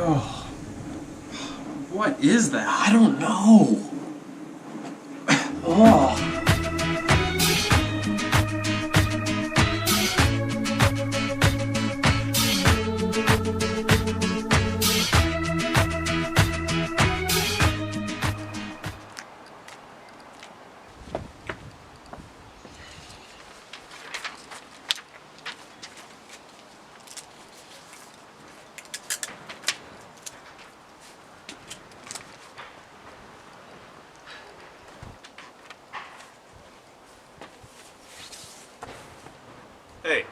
Oh, what is that? I don't know. Oh. Hey.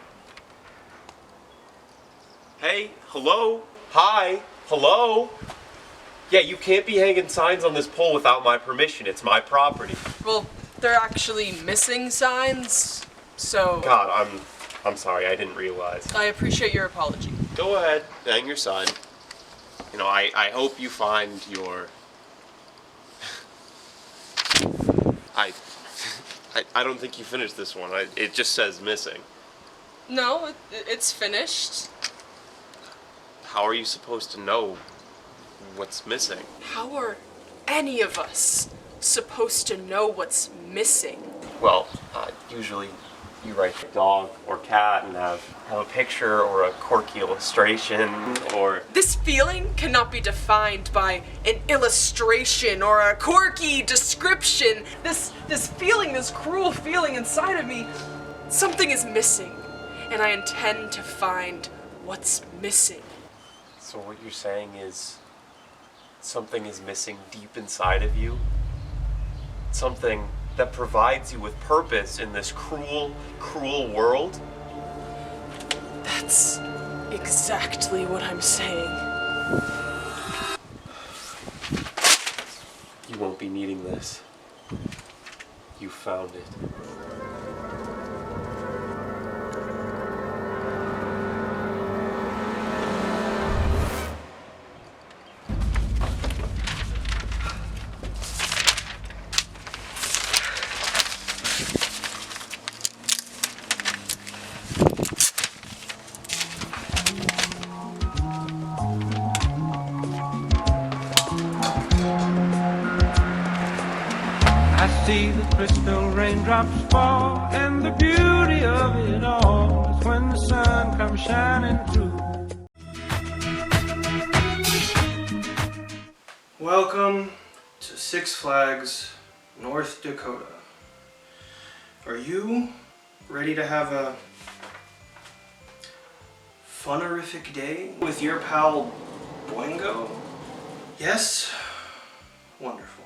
Hey, hello? Hi, hello? Yeah, you can't be hanging signs on this pole without my permission. It's my property. Well, they're actually missing signs, so... God, I'm sorry, I didn't realize. I appreciate your apology. Go ahead, hang your sign. You know, I hope you find your... I don't think you finished this one. It just says missing. No, it's finished. How are you supposed to know what's missing? How are any of us supposed to know what's missing? Well, usually you write dog or cat and have a picture or a quirky illustration or... This feeling cannot be defined by an illustration or a quirky description. This feeling, this cruel feeling inside of me, something is missing, and I intend to find what's missing. So what you're saying is something is missing deep inside of you? Something that provides you with purpose in this cruel, cruel world? That's exactly what I'm saying. You won't be needing this. You found it. I see the crystal raindrops fall, and the beauty of it all is when the sun comes shining through. Welcome to Six Flags, North Dakota. Are you ready to have a funerific day with your pal Boingo? Yes? Wonderful.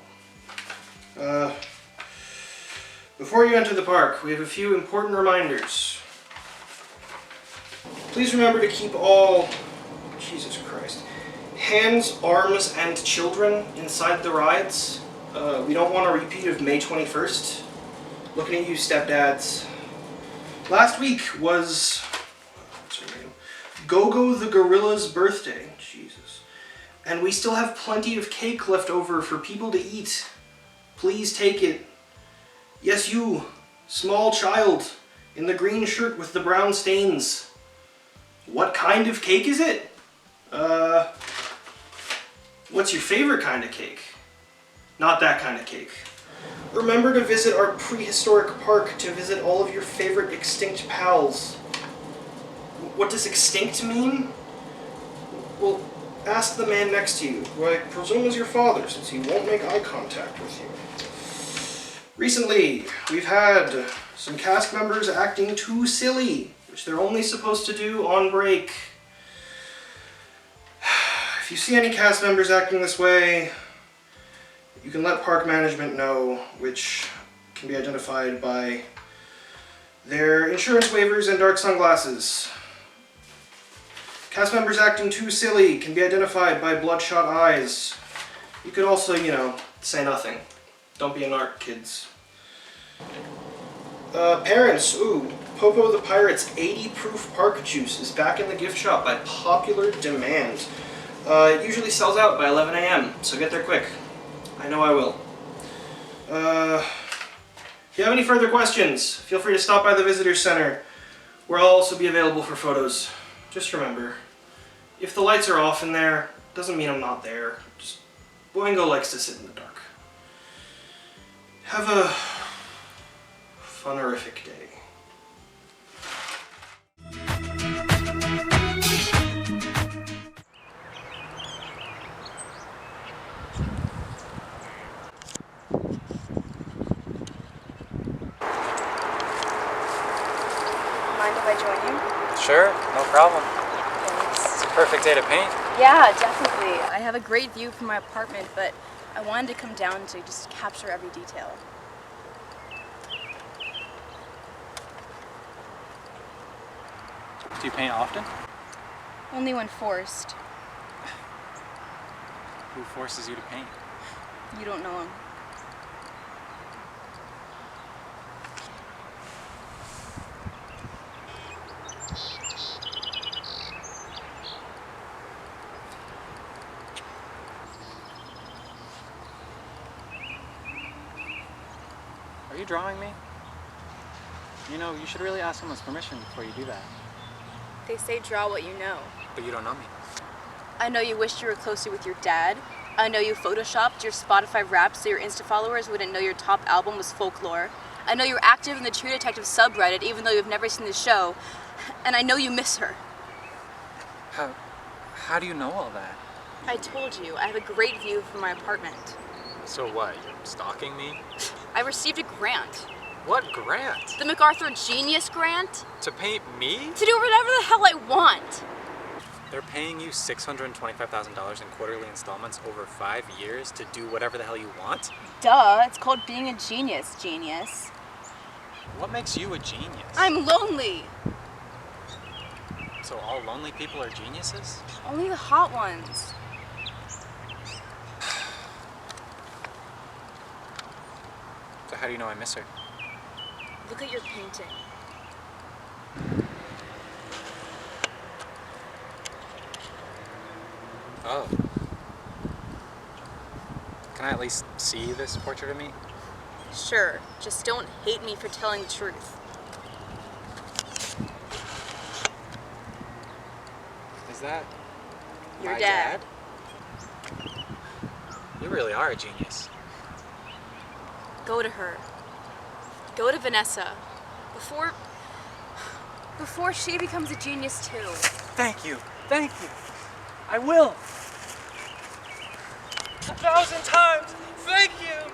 Before you enter the park, we have a few important reminders. Please remember to keep all, Jesus Christ, hands, arms, and children inside the rides. We don't want a repeat of May 21st. Looking at you, stepdads. Last week was, what's her name? Go-Go the Gorilla's birthday. Jesus. And we still have plenty of cake left over for people to eat. Please take it. Yes, you, small child, in the green shirt with the brown stains. What kind of cake is it? What's your favorite kind of cake? Not that kind of cake. Remember to visit our prehistoric park to visit all of your favorite extinct pals. What does extinct mean? Well, ask the man next to you, who I presume is your father, since he won't make eye contact with you. Recently, we've had some cast members acting too silly, which they're only supposed to do on break. If you see any cast members acting this way, you can let park management know, which can be identified by their insurance waivers and dark sunglasses. Cast members acting too silly can be identified by bloodshot eyes. You could also, say nothing. Don't be a narc, kids. Parents, Popo the Pirate's 80 proof park juice is back in the gift shop by popular demand. It usually sells out by 11 a.m., so get there quick. I know I will. If you have any further questions, feel free to stop by the Visitor Center, where I'll also be available for photos. Just remember, if the lights are off in there, Doesn't mean I'm not there. Just Boingo likes to sit in the dark. Have a funerific day. Mind if I join you? Sure, no problem. Thanks. It's a perfect day to paint. Yeah, definitely. I have a great view from my apartment, but I wanted to come down to just capture every detail. Do you paint often? Only when forced. Who forces you to paint? You don't know him. Are you drawing me? You know, you should really ask someone's permission before you do that. They say draw what you know. But you don't know me. I know you wished you were closer with your dad. I know you photoshopped your Spotify Wrapped so your Insta followers wouldn't know your top album was Folklore. I know you're active in the True Detective subreddit even though you've never seen the show. And I know you miss her. How do you know all that? I told you, I have a great view from my apartment. So what, you're stalking me? I received a grant. What grant? The MacArthur Genius Grant? To paint me? To do whatever the hell I want. They're paying you $625,000 in quarterly installments over 5 years to do whatever the hell you want? Duh, it's called being a genius, genius. What makes you a genius? I'm lonely. So all lonely people are geniuses? Only the hot ones. So how do you know I miss her? Look at your painting. Oh. Can I at least see this portrait of me? Sure, just don't hate me for telling the truth. Is that Your my dad. You really are a genius. Go to her. Go to Vanessa. Before she becomes a genius too. Thank you. Thank you. I will. 1,000 times. Thank you.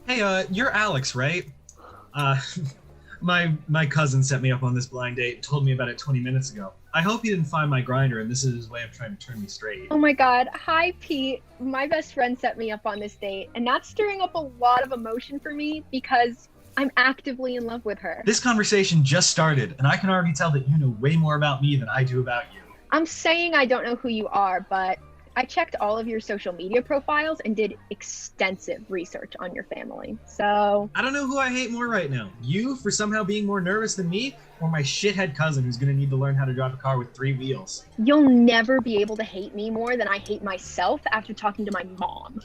Hey, you're Alex, right? My cousin set me up on this blind date and told me about it 20 minutes ago. I hope he didn't find my grinder and this is his way of trying to turn me straight. Oh my god. Hi, Pete. My best friend set me up on this date, and that's stirring up a lot of emotion for me because I'm actively in love with her. This conversation just started, and I can already tell that you know way more about me than I do about you. I'm saying I don't know who you are, but I checked all of your social media profiles and did extensive research on your family. So I don't know who I hate more right now. You for somehow being more nervous than me, or my shithead cousin who's gonna need to learn how to drive a car with 3 wheels. you'll never be able to hate me more than I hate myself after talking to my mom.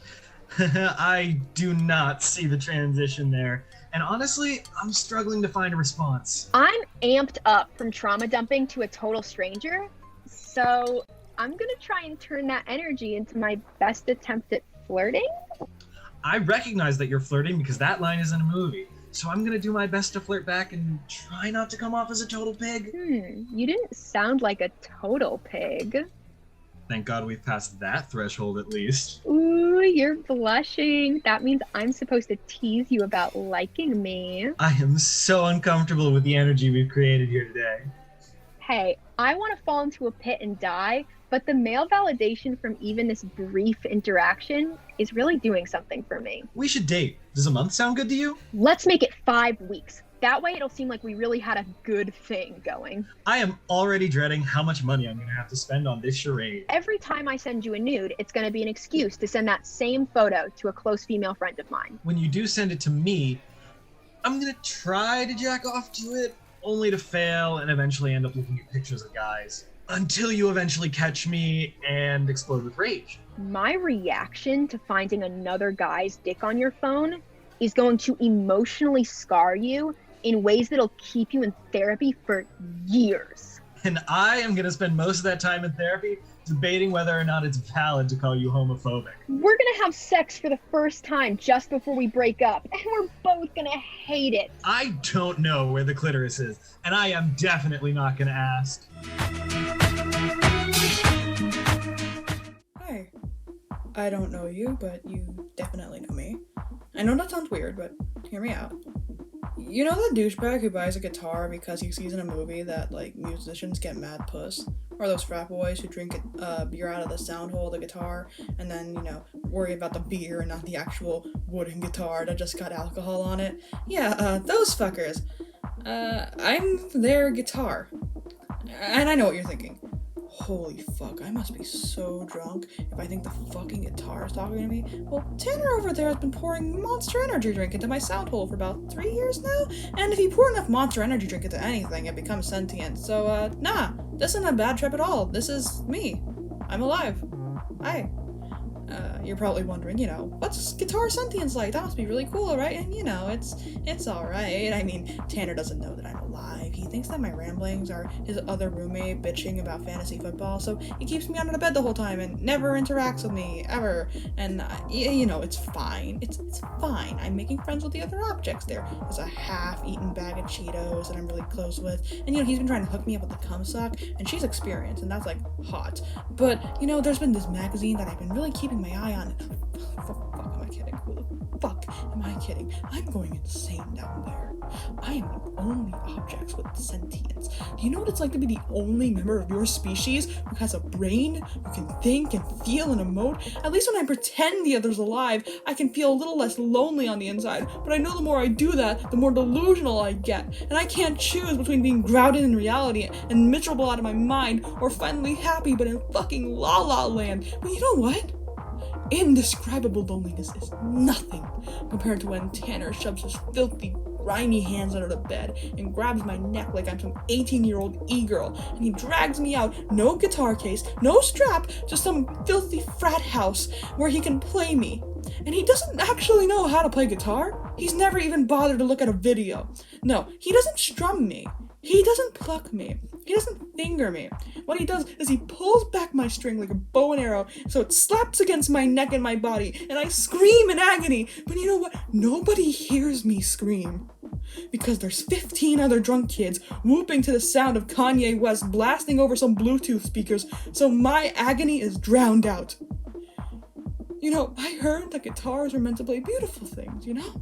I do not see the transition there. And honestly, I'm struggling to find a response. I'm amped up from trauma dumping to a total stranger, so I'm gonna try and turn that energy into my best attempt at flirting. I recognize that you're flirting because that line is in a movie. So I'm gonna do my best to flirt back and try not to come off as a total pig. You didn't sound like a total pig. Thank God we've passed that threshold at least. Ooh, you're blushing. That means I'm supposed to tease you about liking me. I am so uncomfortable with the energy we've created here today. Hey, I want to fall into a pit and die, but the male validation from even this brief interaction is really doing something for me. We should date. Does a month sound good to you? Let's make it 5 weeks. That way it'll seem like we really had a good thing going. I am already dreading how much money I'm gonna have to spend on this charade. Every time I send you a nude, it's going to be an excuse to send that same photo to a close female friend of mine. When you do send it to me, I'm gonna try to jack off to it, only to fail and eventually end up looking at pictures of guys. Until you eventually catch me and explode with rage. My reaction to finding another guy's dick on your phone is going to emotionally scar you in ways that'll keep you in therapy for years. And I am gonna spend most of that time in therapy debating whether or not it's valid to call you homophobic. We're gonna have sex for the first time just before we break up, and we're both gonna hate it. I don't know where the clitoris is, and I am definitely not gonna ask. Hi. I don't know you, but you definitely know me. I know that sounds weird, but hear me out. You know that douchebag who buys a guitar because he sees in a movie that, like, musicians get mad puss? Or those frat boys who drink beer out of the sound hole of the guitar and then, you know, worry about the beer and not the actual wooden guitar that just got alcohol on it? Yeah, those fuckers. I'm their guitar. And I know what you're thinking. Holy fuck, I must be so drunk if I think the fucking guitar is talking to me. Well, Tanner over there has been pouring Monster Energy drink into my sound hole for about 3 years now, and if you pour enough Monster Energy drink into anything, it becomes sentient. So, nah, this isn't a bad trip at all. This is me. I'm alive. Hi. You're probably wondering, you know, what's guitar sentience like? That must be really cool, right? And, you know, it's alright. I mean, Tanner doesn't know that I'm alive. He thinks that my ramblings are his other roommate bitching about fantasy football, so he keeps me under the bed the whole time and never interacts with me, ever. And, you know, it's fine. It's fine. I'm making friends with the other objects there. There's a half-eaten bag of Cheetos that I'm really close with, and, you know, he's been trying to hook me up with the cum suck, and she's experienced, and that's, like, hot. But, you know, there's been this magazine that I've been really keeping my eye on. Fuck, am I kidding? Who the fuck am I kidding? I'm going insane down there. I am the only objects with sentience. Do you know what it's like to be the only member of your species who has a brain, who can think and feel and emote? At least when I pretend the other's alive, I can feel a little less lonely on the inside, but I know the more I do that, the more delusional I get, and I can't choose between being grounded in reality and miserable out of my mind, or finally happy but in fucking la la land. But you know what? Indescribable loneliness is nothing compared to when Tanner shoves his filthy, grimy hands under the bed and grabs my neck like I'm some 18-year-old e-girl, and he drags me out, no guitar case, no strap, just some filthy frat house where he can play me. And he doesn't actually know how to play guitar. He's never even bothered to look at a video. No, he doesn't strum me. He doesn't pluck me. He doesn't finger me. What he does is he pulls back my string like a bow and arrow so it slaps against my neck and my body, and I scream in agony. But you know what? Nobody hears me scream, because there's 15 other drunk kids whooping to the sound of Kanye West blasting over some Bluetooth speakers, so my agony is drowned out. You know, I heard that guitars are meant to play beautiful things, you know?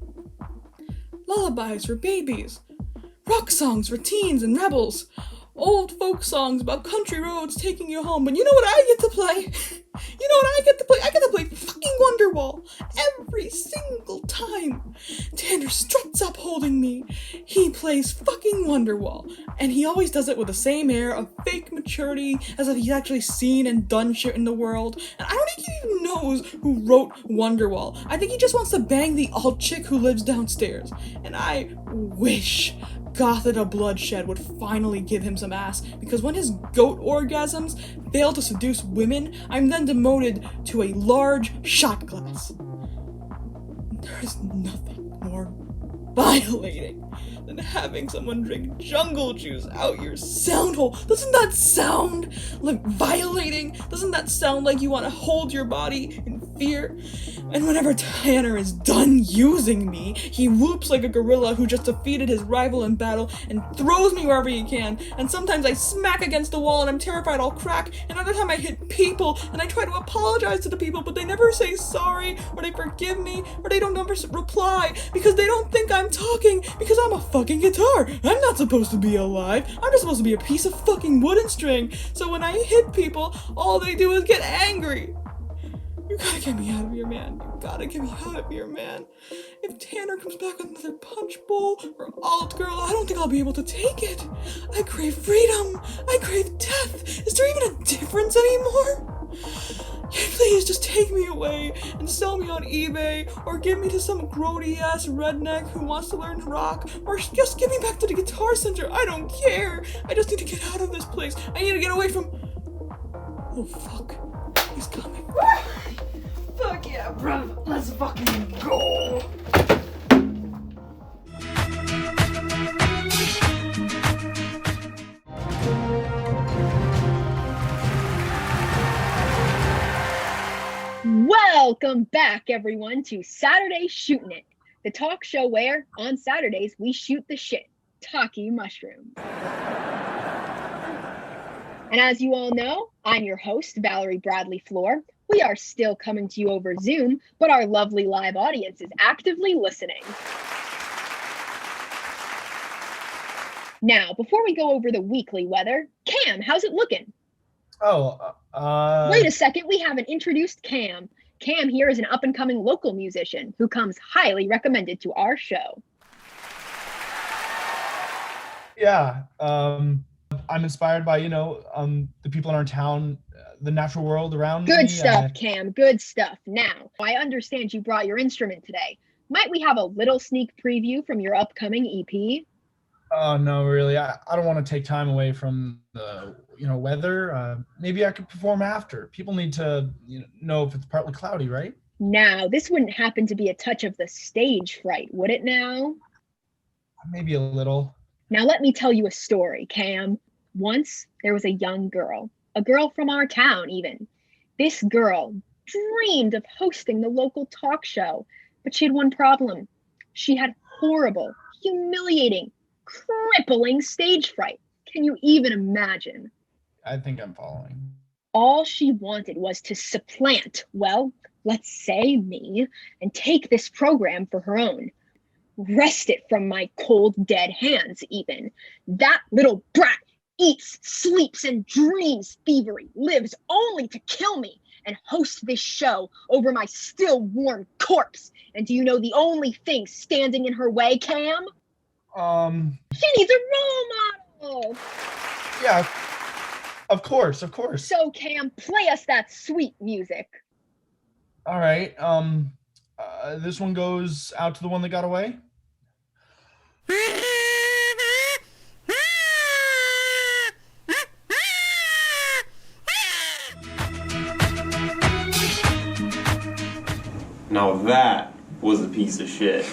Lullabies for babies. Rock songs for teens and rebels. Old folk songs about country roads taking you home. But you know what I get to play? You know what I get to play? I get to play fucking Wonderwall every single time. Tanner struts up holding me. He plays fucking Wonderwall. And he always does it with the same air of fake maturity, as if he's actually seen and done shit in the world. And I don't think he even knows who wrote Wonderwall. I think he just wants to bang the alt chick who lives downstairs. And I wish Gothita Bloodshed would finally give him some ass, because when his goat orgasms fail to seduce women, I'm then demoted to a large shot glass. There is nothing more violating than having someone drink jungle juice out your sound hole. Doesn't that sound like violating? Doesn't that sound like you want to hold your body in fear? And whenever Tanner is done using me, he whoops like a gorilla who just defeated his rival in battle and throws me wherever he can. And sometimes I smack against the wall and I'm terrified I'll crack. And another time I hit people and I try to apologize to the people, but they never say sorry, or they forgive me, or they don't ever reply, because they don't think I'm talking, because I'm a fucking guitar. I'm not supposed to be alive. I'm just supposed to be a piece of fucking wooden string. So when I hit people, all they do is get angry. You gotta get me out of here, man. You gotta get me out of here, man. If Tanner comes back with another punch bowl or alt girl, I don't think I'll be able to take it. I crave freedom. I crave death. Is there even a difference anymore? Yeah, please just take me away and sell me on eBay, or give me to some grody ass redneck who wants to learn rock, or just give me back to the Guitar Center. I don't care. I just need to get out of this place. I need to get away from... Oh fuck. He's coming. Fuck yeah, bruv. Let's fucking go. Welcome back, everyone, to Saturday Shootin' It, the talk show where, on Saturdays, we shoot the shit. Talkie mushrooms. And as you all know, I'm your host, Valerie Bradley Floor. We are still coming to you over Zoom, but our lovely live audience is actively listening. Now, before we go over the weekly weather, Cam, how's it looking? Wait a second, we haven't introduced Cam. Cam here is an up-and-coming local musician who comes highly recommended to our show. Yeah, I'm inspired by, the people in our town, the natural world around me. Good stuff, Cam, good stuff. Now, I understand you brought your instrument today. Might we have a little sneak preview from your upcoming EP? Oh, no, really. I don't want to take time away from the, weather. Maybe I could perform after. People need to know if it's partly cloudy, right? Now, this wouldn't happen to be a touch of the stage fright, would it now? Maybe a little. Now, let me tell you a story, Cam. Once, there was a young girl, a girl from our town even. This girl dreamed of hosting the local talk show, but she had one problem. She had horrible, humiliating, crippling stage fright. Can you even imagine? I think I'm following. All she wanted was to supplant, well, let's say me, and take this program for her own. Wrest it from my cold, dead hands, even. That little brat eats, sleeps, and dreams thievery, lives only to kill me and host this show over my still warm corpse. And do you know the only thing standing in her way, Cam? She needs a role model. Yeah, of course. So, Cam, play us that sweet music. All right. This one goes out to the one that got away. Now that was a piece of shit.